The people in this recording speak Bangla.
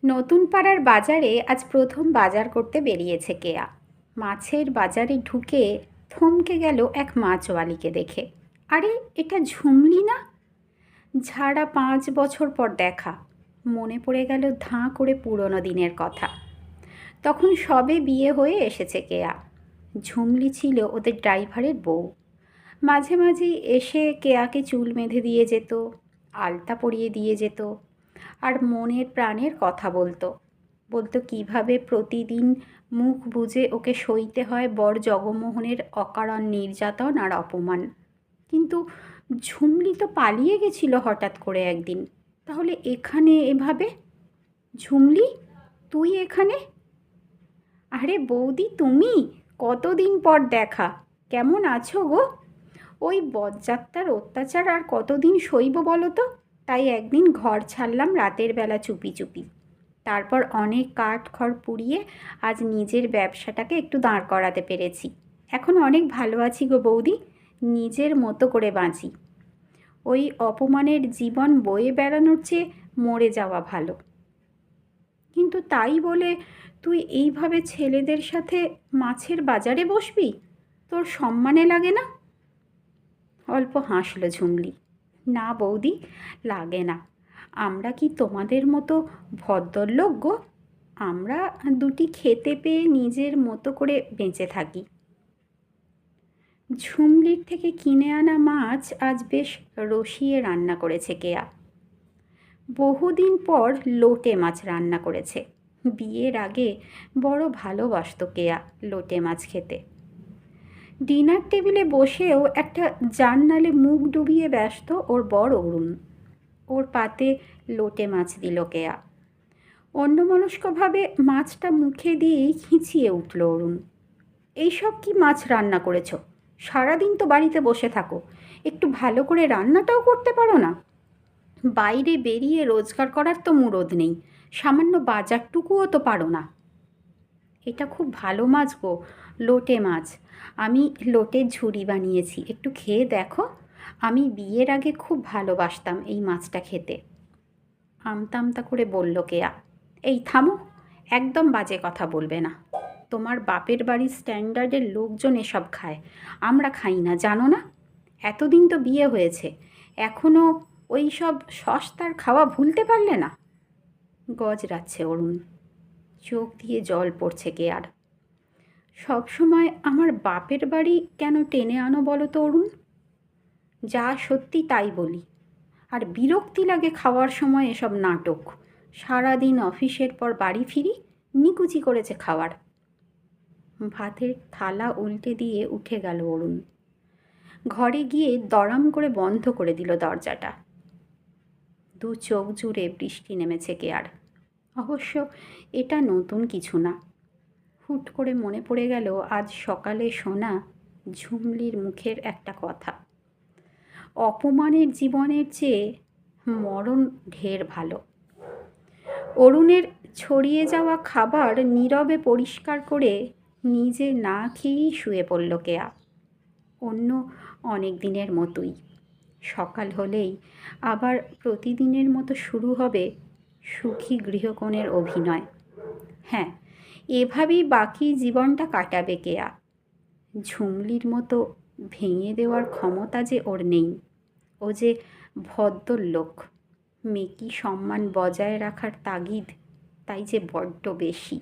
নতুন পাড়ার বাজারে আজ প্রথম বাজার করতে বেরিয়েছে কেয়া। মাছের বাজারে ঢুকে থমকে গেল এক মাছওয়ালিকে দেখে। আরে, এটা ঝুমলি না? ঝাড়া 5 বছর পর দেখা। মনে পড়ে গেল ধাঁ করে পুরনো দিনের কথা। তখন সবে বিয়ে হয়ে এসেছে কেয়া। ঝুমলি ছিল ওদের ড্রাইভারের বউ। মাঝে মাঝেই এসে কেয়াকে চুল বেঁধে দিয়ে যেত, আলতা পরিয়ে দিয়ে যেত, আর মনের প্রাণের কথা বলতো। বলতো কীভাবে প্রতিদিন মুখ বুজে ওকে সইতে হয় বর জগমোহনের অকারণ নির্যাতন আর অপমান। কিন্তু ঝুমলি তো পালিয়ে গেছিল হঠাৎ করে একদিন। তাহলে এখানে এভাবে? ঝুমলি, তুই এখানে? আরে বৌদি, তুমি? কতদিন পর দেখা। কেমন আছো গো? ওই বজ্জাতটার অত্যাচার আর কতদিন সইব বলো তো? তাই একদিন ঘর ছাড়লাম রাতের বেলা চুপি চুপি। তারপর অনেক কাঠ খড় পুড়িয়ে আজ নিজের ব্যবসাটাকে একটু দাঁড় করাতে পেরেছি। এখন অনেক ভালো আছি গো বৌদি, নিজের মতো করে বাঁচি। ওই অপমানের জীবন বয়ে বেড়ানোর চেয়ে মরে যাওয়া ভালো। কিন্তু তাই বলে তুই এইভাবে ছেলেদের সাথে মাছের বাজারে বসবি? তোর সম্মানে লাগে না? অল্প হাসল ঝুমলি। না বৌদি, লাগে না। আমরা কি তোমাদের মতো ভদ্রলোক গো? আমরা দুটি খেতে পেয়ে নিজের মতো করে বেঁচে থাকি। ঝুমলির থেকে কিনে আনা মাছ আজ বেশ রসিয়ে রান্না করেছে কেয়া। বহুদিন পর লোটে মাছ রান্না করেছে। বিয়ের আগে বড় ভালোবাসত কেয়া লোটে মাছ খেতে। ডিনার টেবিলে বসেও একটা জাননালে মুখ ডুবিয়ে ব্যস্ত ওর বর অরুণ। ওর পাতে লোটে মাছ দিল কেয়া। অন্যমনস্কভাবে মাছটা মুখে দিয়েই খিঁচিয়ে উঠল অরুণ। এইসব কি মাছ রান্না করেছ? সারাদিন তো বাড়িতে বসে থাকো, একটু ভালো করে রান্নাটাও করতে পারো না? বাইরে বেরিয়ে রোজগার করার তো মুরদ নেই, সামান্য বাজারটুকুও তো পারো না। এটা খুব ভালো মাছ গো, লোটে মাছ। আমি লোটের ঝুড়ি বানিয়েছি, একটু খেয়ে দেখো। আমি বিয়ের আগে খুব ভালোবাসতাম এই মাছটা খেতে। আমতা আমতা করে বলল কেয়া। এই থামো, একদম বাজে কথা বলবে না। তোমার বাপের বাড়ির স্ট্যান্ডার্ডের লোকজন এসব খায়, আমরা খাই না, জানো না? এতদিন তো বিয়ে হয়েছে, এখনও ওই সব সস্তার খাওয়া ভুলতে পারলে না? গজরাচ্ছে অরুণ, চোখ দিয়ে জল পড়ছে কেয়ার। সবসময় আমার বাপের বাড়ি কেন টেনে আনো বলো তো অরুণ? যা সত্যি তাই বলি। আর বিরক্তি লাগে খাওয়ার সময় এসব নাটক। সারাদিন অফিসের পর বাড়ি ফিরি, নিকুচি করেছে খাওয়ার। ভাতের থালা উল্টে দিয়ে উঠে গেল অরুণ। ঘরে গিয়ে দড়াম করে বন্ধ করে দিল দরজাটা। দু চোখ জুড়ে বৃষ্টি নেমেছে কেয়ার। অবশ্য এটা নতুন কিছু না। হুট করে মনে পড়ে গেল আজ সকালে শোনা ঝুমলির মুখের একটা কথা। অপমানের জীবনের চেয়ে মরণ ঢের ভালো। অরুণের ছড়িয়ে যাওয়া খাবার নীরবে পরিষ্কার করে নিজে না খেয়েই শুয়ে পড়ল কেয়া। অন্য অনেক দিনের মতোই সকাল হলেই আবার প্রতিদিনের মতো শুরু হবে সুখী গৃহকোণের অভিনয়। হ্যাঁ, এভাবেই বাকি জীবনটা কাটাবে কেয়া। ঝুমলির মতো ভেঙে দেওয়ার ক্ষমতা যে ওর নেই। ও যে ভদ্রলোক, মেকি সম্মান বজায় রাখার তাগিদ তাই যে বড্ড বেশি।